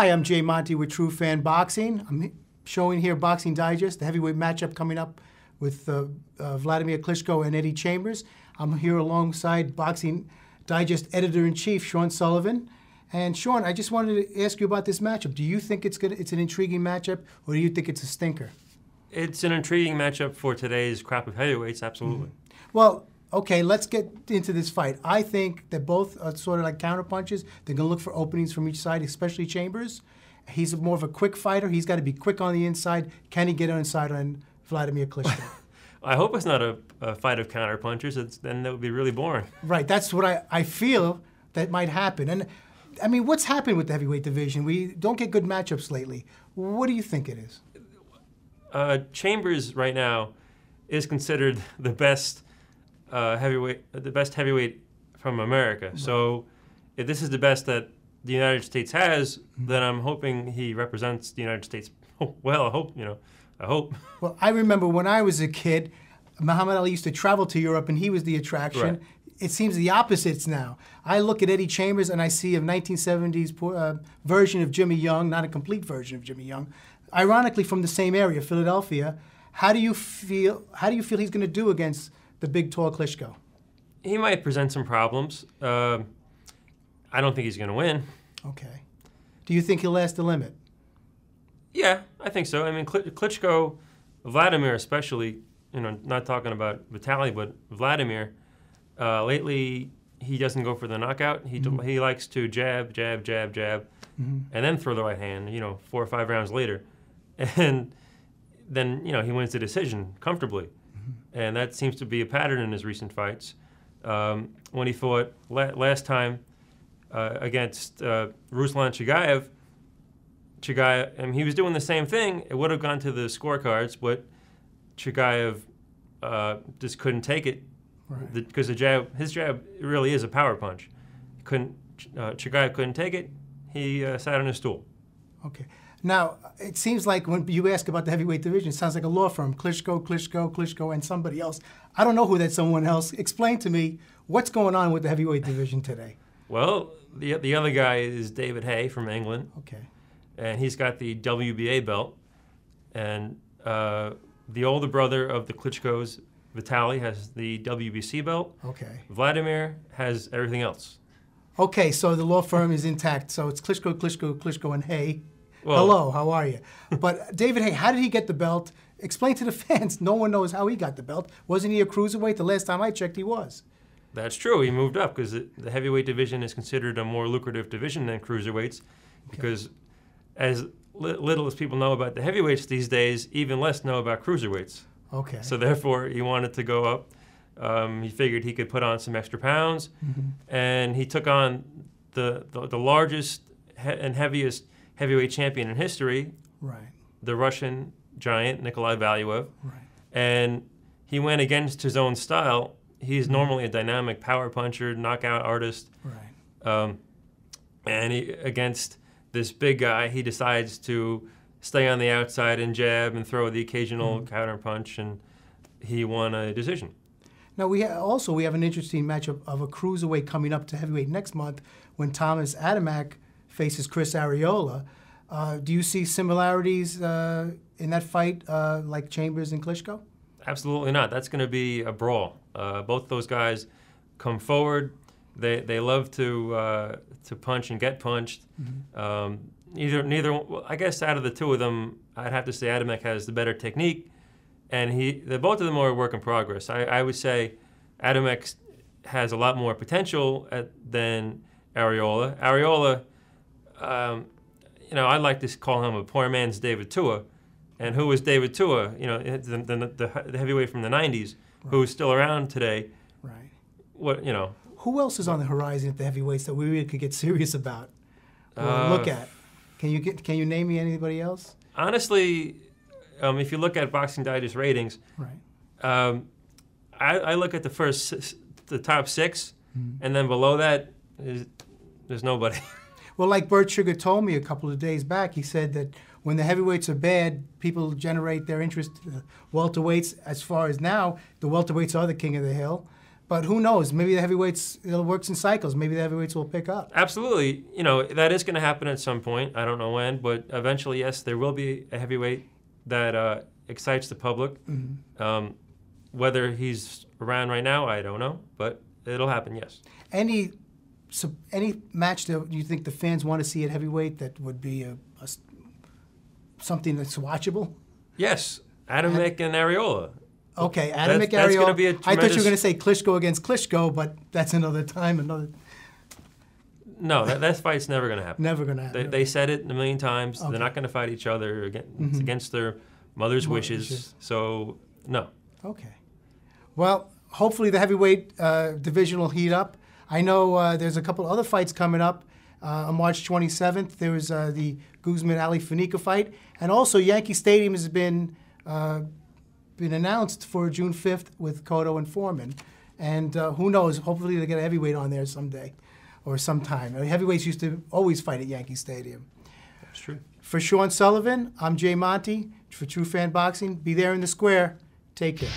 Hi, I'm Jay Monte with True Fan Boxing. I'm showing here Boxing Digest, the heavyweight matchup coming up with Wladimir Klitschko and Eddie Chambers. I'm here alongside Boxing Digest Editor-in-Chief Sean Sullivan. And Sean, I just wanted to ask you about this matchup. Do you think it's an intriguing matchup, or do you think it's a stinker? It's an intriguing matchup for today's crop of heavyweights, absolutely. Well, okay, let's get into this fight. I think that both are sort of like counterpunches. They're going to look for openings from each side, especially Chambers. He's more of a quick fighter. He's got to be quick on the inside. Can he get inside on Wladimir Klitschko? I hope it's not a fight of counterpunchers. Then that would be really boring. Right, that's what I feel that might happen. And I mean, what's happened with the heavyweight division? We don't get good matchups lately. What do you think it is? Chambers right now is considered the best heavyweight from America. Right. So if this is the best that the United States has, then I'm hoping he represents the United States well. I hope. Well, I remember when I was a kid, Muhammad Ali used to travel to Europe, and he was the attraction. Right. It seems the opposites now. I look at Eddie Chambers, and I see a 1970s version of Jimmy Young, not a complete version of Jimmy Young. Ironically, from the same area, Philadelphia. How do you feel he's going to do against the big, tall Klitschko? He might present some problems. I don't think he's going to win. Okay. Do you think he'll last the limit? Yeah, I think so. I mean, Klitschko, Wladimir especially, not talking about Vitaly, but Wladimir, lately he doesn't go for the knockout. He likes to jab, jab, jab, jab, and then throw the right hand, 4 or 5 rounds later. And then, he wins the decision comfortably. And that seems to be a pattern in his recent fights. When he fought last time against Ruslan Chagayev, and he was doing the same thing. It would have gone to the scorecards, but Chagayev just couldn't take it, right, because his jab really is a power punch. Chagayev couldn't take it. He sat on his stool. Okay. Now, it seems like when you ask about the heavyweight division, it sounds like a law firm. Klitschko, and somebody else. I don't know who that someone else. Explain to me what's going on with the heavyweight division today. Well, the other guy is David Haye from England. Okay. And he's got the WBA belt. And the older brother of the Klitschkos, Vitaly, has the WBC belt. Okay. Wladimir has everything else. Okay, so the law firm is intact. So it's Klitschko, and Haye. Well, hello, how are you? But David Haye, how did he get the belt? Explain to the fans. No one knows how he got the belt. Wasn't he a cruiserweight? The last time I checked, he was. That's true. He moved up because the heavyweight division is considered a more lucrative division than cruiserweights, because as little as people know about the heavyweights these days, even less know about cruiserweights. Okay. So therefore, he wanted to go up. He figured he could put on some extra pounds, and he took on the largest and heaviest heavyweight champion in history, right, the Russian giant Nikolai Valuev, right, and he went against his own style. He's normally a dynamic power puncher, knockout artist, right, and against this big guy, he decides to stay on the outside and jab and throw the occasional counter punch, and he won a decision. Now, we have an interesting matchup of a cruiserweight coming up to heavyweight next month when Tomasz Adamek faces Chris Arreola. Do you see similarities in that fight like Chambers and Klitschko? Absolutely not. That's going to be a brawl. Both those guys come forward. They love to punch and get punched. Neither. I guess out of the two of them, I'd have to say Adamek has the better technique, and both of them are a work in progress. I would say Adamek has a lot more potential than Arreola. Arreola, I'd like to call him a poor man's David Tua. And who was David Tua? The heavyweight from the 90s, right, who is still around today. Right. Who else is on the horizon at the heavyweights that we really could get serious about? Look at. Can you name me anybody else? Honestly, if you look at Boxing Digest ratings, right, I look at the top 6, and then below that there's nobody. Well, like Bert Sugar told me a couple of days back, he said that when the heavyweights are bad, people generate their interest. Welterweights, as far as now, the welterweights are the king of the hill. But who knows? Maybe the heavyweights, it works in cycles. Maybe the heavyweights will pick up. Absolutely. You know, that is going to happen at some point. I don't know when, but eventually, yes, there will be a heavyweight that excites the public. Mm-hmm. Whether he's around right now, I don't know, but it'll happen, yes. Any match that you think the fans want to see at heavyweight that would be something that's watchable? Yes, Adamek and Arreola. Okay, Adamek-Arreola. That's going to be a tremendous... I thought you were going to say Klitschko against Klitschko, but that's another time, No, that fight's never going to happen. Never going to happen. They said it a million times. Okay. They're not going to fight each other. It's against their mother's wishes. So, no. Okay. Well, hopefully the heavyweight division will heat up. I know there's a couple other fights coming up. On March 27th, there was the Guzman-Ali Funica fight. And also Yankee Stadium has been announced for June 5th with Cotto and Foreman. And who knows, hopefully they'll get a heavyweight on there someday or sometime. Heavyweights used to always fight at Yankee Stadium. That's true. For Sean Sullivan, I'm Jay Monte. For True Fan Boxing, be there in the square. Take care.